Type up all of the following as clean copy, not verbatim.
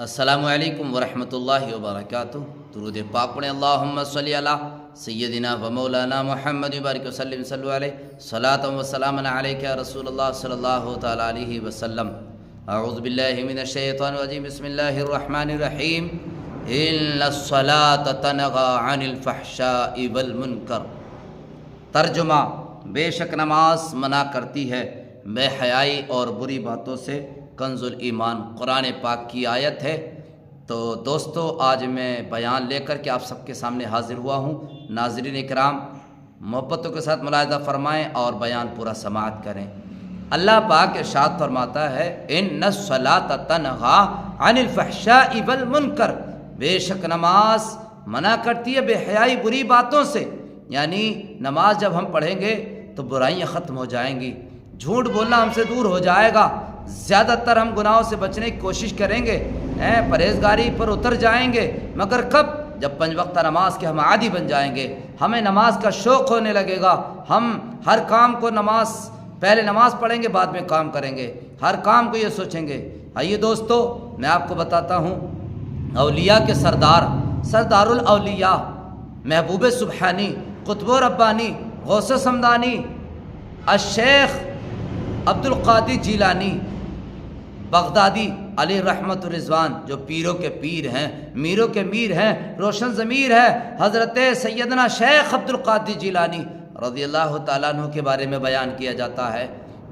السلام علیکم ورحمۃ اللہ وبرکاتہ۔ درود پاک پڑھیں، اللہم صلی علی سیدنا و مولانا محمد وبارک وسلم، صلو علیہ صلاۃ و سلام علیک یا رسول اللہ صلی اللہ تعالی علیہ وسلم۔ اعوذ باللہ من الشیطان الرجیم، بسم اللہ الرحمن الرحیم۔ ان الصلاۃ تنہی عن الفحشاء والمنکر۔ ترجمہ: بے شک نماز منع کرتی ہے بے حیائی اور بری باتوں سے۔ کنز الایمان قرآن پاک کی آیت ہے۔ تو دوستو، آج میں بیان لے کر کے آپ سب کے سامنے حاضر ہوا ہوں۔ ناظرین اکرام، محبتوں کے ساتھ ملاحظہ فرمائیں اور بیان پورا سماعت کریں۔ اللہ پاک ارشاد فرماتا ہے، ان الصلاۃ تنہی عن الفحشاء والمنکر۔ بے شک نماز منع کرتی ہے بے حیائی بری باتوں سے، یعنی نماز جب ہم پڑھیں گے تو برائیاں ختم ہو جائیں گی، جھوٹ بولنا ہم سے دور ہو جائے گا، زیادہ تر ہم گناہوں سے بچنے کی کوشش کریں گے، پرہیزگاری پر اتر جائیں گے۔ مگر کب؟ جب 5 وقتہ نماز کے ہم عادی بن جائیں گے، ہمیں نماز کا شوق ہونے لگے گا، ہم ہر کام کو پہلے نماز پڑھیں گے، بعد میں کام کریں گے، ہر کام کو یہ سوچیں گے۔ آئیے دوستو، میں آپ کو بتاتا ہوں، اولیاء کے سردار الاولیاء، محبوب سبحانی، قطب و ربانی، غوث سمدانی، الشیخ عبد القادر جیلانی بغدادی علیہ رحمت الرضوان، جو پیروں کے پیر ہیں، میروں کے میر ہیں، روشن ضمیر ہے، حضرت سیدنا شیخ عبد القادر جیلانی رضی اللہ تعالیٰ عنہ کے بارے میں بیان کیا جاتا ہے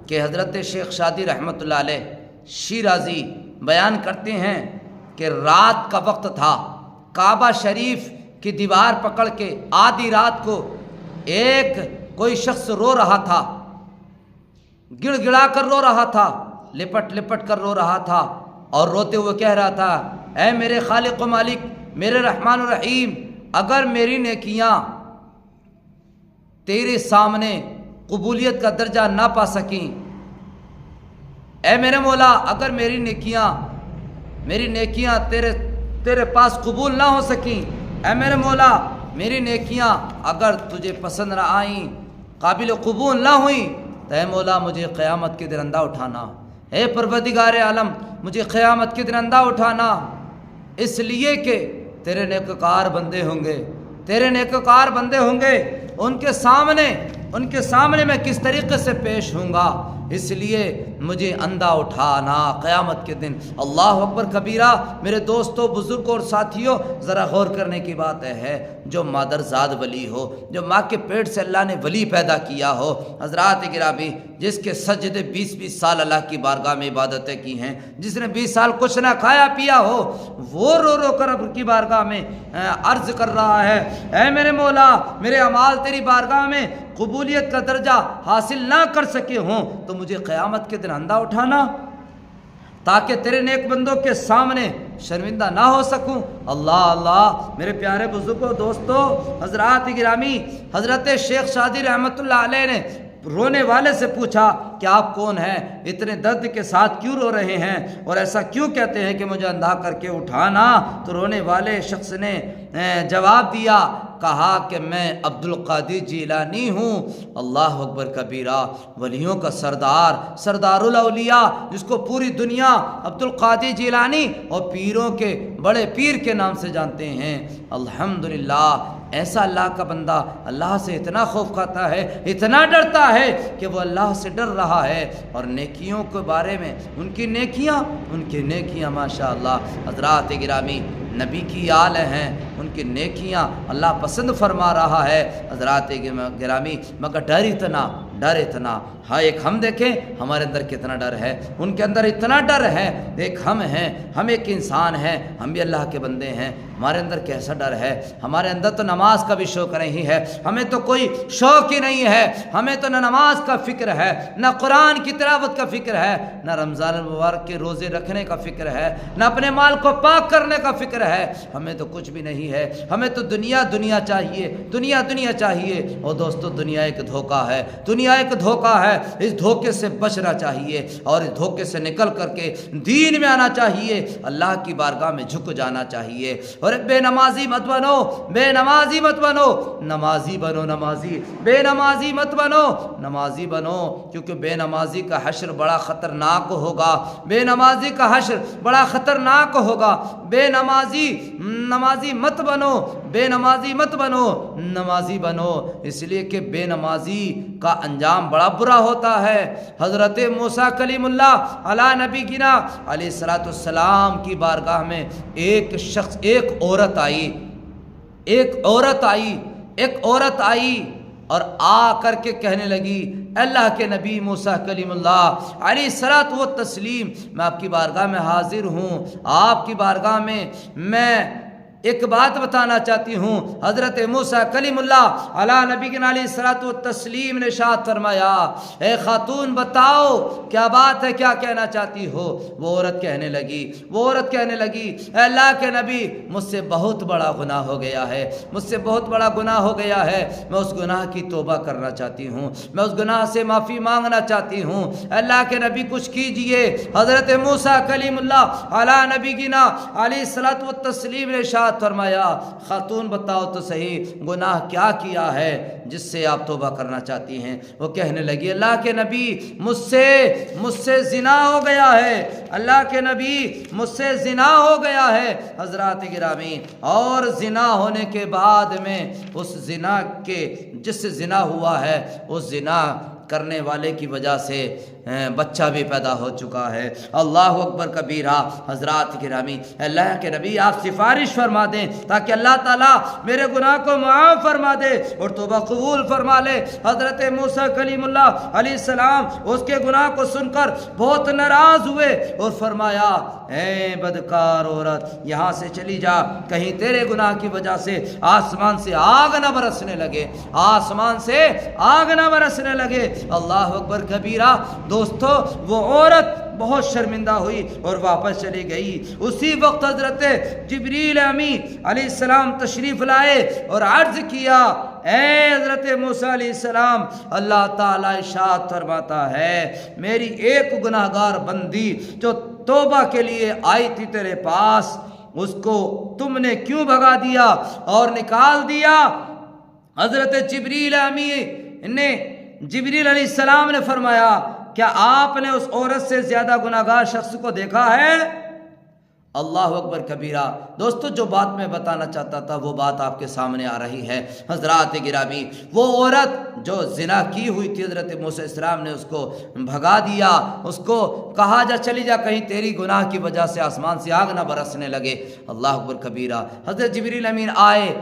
کہ حضرت شیخ شادی رحمت اللہ علیہ شیرازی بیان کرتے ہیں کہ رات کا وقت تھا، کعبہ شریف کی دیوار پکڑ کے آدھی رات کو کوئی شخص رو رہا تھا، گڑ گڑا کر رو رہا تھا، لپٹ لپٹ کر رو رہا تھا، اور روتے ہوئے کہہ رہا تھا، اے میرے خالق و مالک، میرے رحمان الرحیم، اگر میری نیکیاں تیرے سامنے قبولیت کا درجہ نہ پا سکیں، اے میرے مولا، اگر میری نیکیاں تیرے پاس قبول نہ ہو سکیں، اے میرے مولا، میری نیکیاں اگر تجھے پسند نہ آئیں، قابل قبول نہ ہوئیں، تو اے مولا مجھے قیامت کے دن اندھا اٹھانا، اے پروردگار عالم مجھے قیامت کے دن اندھا اٹھانا، اس لیے کہ تیرے نیکوکار بندے ہوں گے، ان کے سامنے میں کس طریقے سے پیش ہوں گا، اس لیے مجھے اندھا اٹھانا قیامت کے دن۔ اللہ اکبر کبیرہ۔ میرے دوستوں، بزرگوں اور ساتھیوں، ذرا غور کرنے کی بات ہے، جو مادرزاد ولی ہو، جو ماں کے پیٹ سے اللہ نے ولی پیدا کیا ہو، حضرات گرامی، جس کے سجدے 20 سال اللہ کی بارگاہ میں عبادتیں کی ہیں، جس نے 20 سال کچھ نہ کھایا پیا ہو، وہ رو رو کر اب کی بارگاہ میں عرض کر رہا ہے، اے میرے مولا، میرے اعمال تیری بارگاہ میں قبولیت کا درجہ حاصل نہ کر سکے ہوں تو مجھے قیامت کے دن اندھا اٹھانا، تاکہ تیرے نیک بندوں کے سامنے شرمندہ نہ ہو سکوں۔ اللہ اللہ، میرے پیارے بزرگوں، دوستوں، حضرات گرامی، حضرت شیخ شادی رحمت اللہ علیہ نے رونے والے سے پوچھا کہ آپ کون ہیں، اتنے درد کے ساتھ کیوں رو رہے ہیں، اور ایسا کیوں کہتے ہیں کہ مجھے اندھا کر کے اٹھانا؟ تو رونے والے شخص نے جواب دیا، کہا کہ میں عبد القادر جیلانی ہوں۔ اللہ اکبر کبیرہ۔ ولیوں کا سردار الاولیاء، جس کو پوری دنیا عبد القادر جیلانی اور پیروں کے بڑے پیر کے نام سے جانتے ہیں۔ الحمدللہ، ایسا اللہ کا بندہ اللہ سے اتنا خوف کھاتا ہے، اتنا ڈرتا ہے کہ وہ اللہ سے ڈر رہا ہے، اور نیکیوں کے بارے میں ان کی نیکیاں ماشاءاللہ حضرات گرامی نبی کی آل ہیں، ان کی نیکیاں اللہ پسند فرما رہا ہے حضرات گرامی۔ مگر ڈر اتنا، ہاں، ایک ہم دیکھیں ہمارے اندر کتنا ڈر ہے، ان کے اندر اتنا ڈر ہے، ایک ہم ہیں، ہم ایک انسان ہیں، ہم بھی اللہ کے بندے ہیں، ہمارے اندر کیسا ڈر ہے؟ ہمارے اندر تو نماز کا بھی شوق نہیں ہے، ہمیں تو کوئی شوق ہی نہیں ہے، ہمیں تو نہ نماز کا فکر ہے، نہ قرآن کی تلاوت کا فکر ہے، نہ رمضان المبارک کے روزے رکھنے کا فکر ہے، نہ اپنے مال کو پاک کرنے کا فکر ہے، ہمیں تو کچھ بھی نہیں ہے، ہمیں تو دنیا چاہیے۔ اور دوستو، دنیا ایک دھوکہ ہے، دنیا دنیا ایک دھوکہ ہے، اس دھوکے سے بچنا چاہیے اور اس دھوکے سے نکل کر کے دین میں آنا چاہیے، اللہ کی بارگاہ میں جھک جانا چاہیے۔ اور بے نمازی مت بنو، بے نمازی مت بنو، نمازی بنو، نمازی، بے نمازی مت بنو، نمازی بنو، کیونکہ بے نمازی کا حشر بڑا خطرناک ہوگا، بے نمازی کا حشر بڑا خطرناک ہوگا۔ بے نمازی مت بنو، بے نمازی مت بنو، نمازی بنو، اس لیے کہ بے نمازی کا انجام بڑا برا ہوتا ہے۔ حضرت موسیٰ کلیم اللہ علی نبی گنا علیہ الصلوۃ والسلام کی بارگاہ میں ایک عورت آئی اور آ کر کے کہنے لگی، اللہ کے نبی موسیٰ کلیم اللہ علیہ الصلوۃ والتسلیم، میں آپ کی بارگاہ میں حاضر ہوں، آپ کی بارگاہ میں ایک بات بتانا چاہتی ہوں۔ حضرت موسیٰ کلیم اللہ علی نبی علیہ الصلوۃ والتسلیم نے ارشاد فرمایا، اے خاتون بتاؤ کیا بات ہے، کیا کہنا چاہتی ہو؟ وہ عورت کہنے لگی، اے اللہ کے نبی، مجھ سے بہت بڑا گناہ ہو گیا ہے، مجھ سے بہت بڑا گناہ ہو گیا ہے، میں اس گناہ کی توبہ کرنا چاہتی ہوں، میں اس گناہ سے معافی مانگنا چاہتی ہوں، اللہ کے نبی کچھ کیجئے۔ حضرت موسیٰ کلیم اللہ علی نبی گنا علیہ الصلوۃ والتسلیم نے ارشاد فرمایا، خاتون بتاؤ تو صحیح، گناہ کیا کیا ہے جس سے آپ توبہ کرنا چاہتی ہیں؟ وہ کہنے لگی، اللہ کے نبی، مجھ سے زنا ہو گیا ہے، اللہ کے نبی، مجھ سے زنا ہو گیا ہے۔ حضرات گرامی، اور زنا ہونے کے بعد میں اس زنا کے جس سے زنا ہوا ہے، اس زنا کرنے والے کی وجہ سے بچہ بھی پیدا ہو چکا ہے۔ اللہ اکبر کبیرہ۔ حضرات گرامی، اللہ کے نبی آپ سفارش فرما دیں تاکہ اللہ تعالیٰ میرے گناہ کو معاف فرما دے اور توبہ قبول فرما لے۔ حضرت موسیٰ کلیم اللہ علیہ السلام اس کے گناہ کو سن کر بہت ناراض ہوئے اور فرمایا، اے بدکار عورت، یہاں سے چلی جا، کہیں تیرے گناہ کی وجہ سے آسمان سے آگ نہ برسنے لگے، آسمان سے آگ نہ برسنے لگے۔ اللہ اکبر کبیرہ۔ دوستو، وہ عورت بہت شرمندہ ہوئی اور واپس چلی گئی۔ اسی وقت حضرت جبریل امین علیہ السلام تشریف لائے اور عرض کیا، اے حضرت موسیٰ علیہ السلام، اللہ تعالیٰ ارشاد فرماتا ہے، میری ایک گناہ گار بندی جو توبہ کے لیے آئی تھی تیرے پاس، اس کو تم نے کیوں بھگا دیا اور نکال دیا؟ حضرت جبریل امین نے جبریل علیہ السلام نے فرمایا، کیا آپ نے اس عورت سے زیادہ گناہ گار شخص کو دیکھا ہے؟ اللہ اکبر کبیرہ۔ دوستو، جو بات میں بتانا چاہتا تھا وہ بات آپ کے سامنے آ رہی ہے۔ حضرات گرامی، وہ عورت جو زنا کی ہوئی تھی، حضرت موسیٰ علیہ السلام نے اس کو بھگا دیا، اس کو کہا، جا چلی جا، کہیں تیری گناہ کی وجہ سے آسمان سے آگ نہ برسنے لگے۔ اللہ اکبر کبیرہ۔ حضرت جبریل امین آئے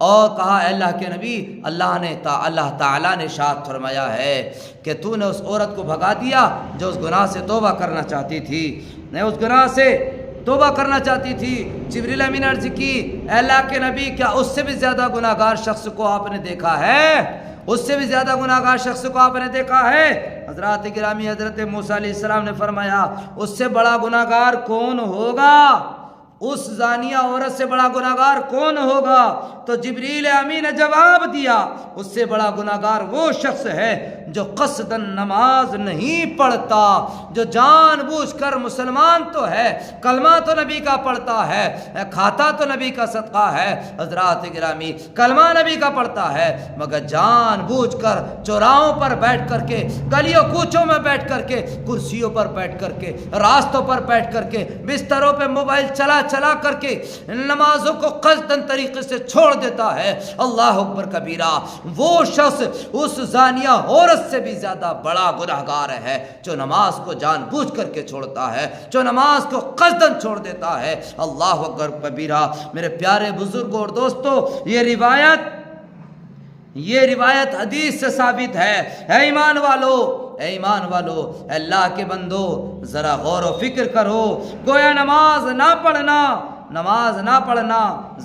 اور کہا، اے اللہ کے نبی، اللہ تعالیٰ نے ارشاد فرمایا ہے کہ تو نے اس عورت کو بھگا دیا جو اس گناہ سے توبہ کرنا چاہتی تھی، اس گناہ سے توبہ کرنا چاہتی تھی۔ جبریل امین عرض کی، اے اللہ کے نبی، کیا اس سے بھی زیادہ گناہ گار شخص کو آپ نے دیکھا ہے؟ اس سے بھی زیادہ گناہ گار شخص کو آپ نے دیکھا ہے؟ حضرات گرامی، حضرت موسیٰ علیہ السلام نے فرمایا، اس سے بڑا گناہ گار کون ہوگا؟ اس زانیہ عورت سے بڑا گناہ گار کون ہوگا؟ تو جبریل امین نے جواب دیا، اس سے بڑا گناہ گار وہ شخص ہے جو قصداً نماز نہیں پڑھتا، جو جان بوجھ کر مسلمان تو ہے، کلمہ تو نبی کا پڑھتا ہے، کھاتا تو نبی کا صدقہ ہے۔ حضرات گرامی، کلمہ نبی کا پڑھتا ہے، مگر جان بوجھ کر چوراہوں پر بیٹھ کر کے، گلیوں کوچوں میں بیٹھ کر کے، کرسیوں پر بیٹھ کر کے، راستوں پر بیٹھ کر کے، بستروں پہ موبائل چلا کر کے نمازوں کو قصداً طریقے سے چھوڑ دیتا ہے۔ اللہ اکبر کبیرہ۔ وہ شخص اس زانیہ عورت سے بھی زیادہ بڑا گناہ گار ہے جو نماز کو جان بوجھ کر کے چھوڑتا ہے، جو نماز کو قصداً چھوڑ دیتا ہے۔ اللہ اکبر کبیرہ۔ میرے پیارے بزرگوں اور دوستو، یہ روایت حدیث سے ثابت ہے۔ اے ایمان والو، اللہ کے بندو، ذرا غور و فکر کرو۔ گویا نماز نہ پڑھنا نماز نہ پڑھنا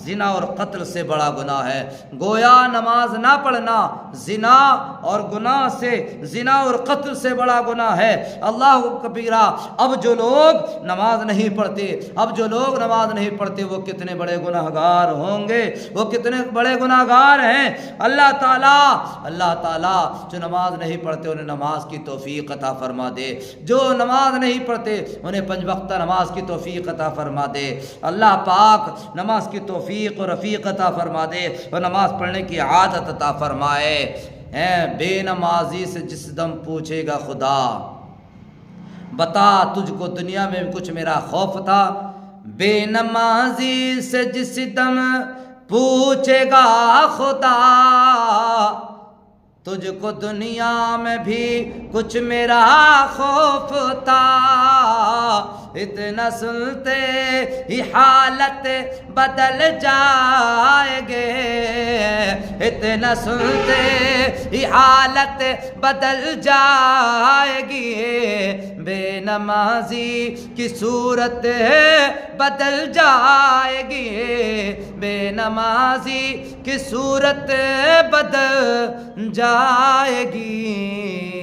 زنا اور قتل سے بڑا گناہ ہے، گویا نماز نہ پڑھنا زنا اور گناہ سے، زنا اور قتل سے بڑا گناہ ہے۔ اللہ کبیرہ، اب جو لوگ نماز نہیں پڑھتے، اب جو لوگ نماز نہیں پڑھتے وہ کتنے بڑے گناہ گار ہوں گے، وہ کتنے بڑے گناہ گار ہیں۔ اللہ تعالیٰ جو نماز نہیں پڑھتے انہیں نماز کی توفیق عطا فرما دے، جو نماز نہیں پڑھتے انہیں 5 وقتہ نماز کی توفیق عطا فرما دے۔ اللہ پاک نماز کی توفیق اور رفیق عطا فرما دے اور نماز پڑھنے کی عادت عطا فرمائے۔ بے نمازی سے جس دم پوچھے گا خدا، بتا تجھ کو دنیا میں کچھ میرا خوف تھا۔ بے نمازی سے جس دم پوچھے گا خدا، تجھ کو دنیا میں بھی کچھ میرا خوف تھا۔ اتنا سنتے ہی حالت بدل جائے گے، اتنا سنتے ہی حالت بدل جائے گی، بے نمازی کی صورت بدل جائے گی، بے نمازی کی صورت بدل جائے گی۔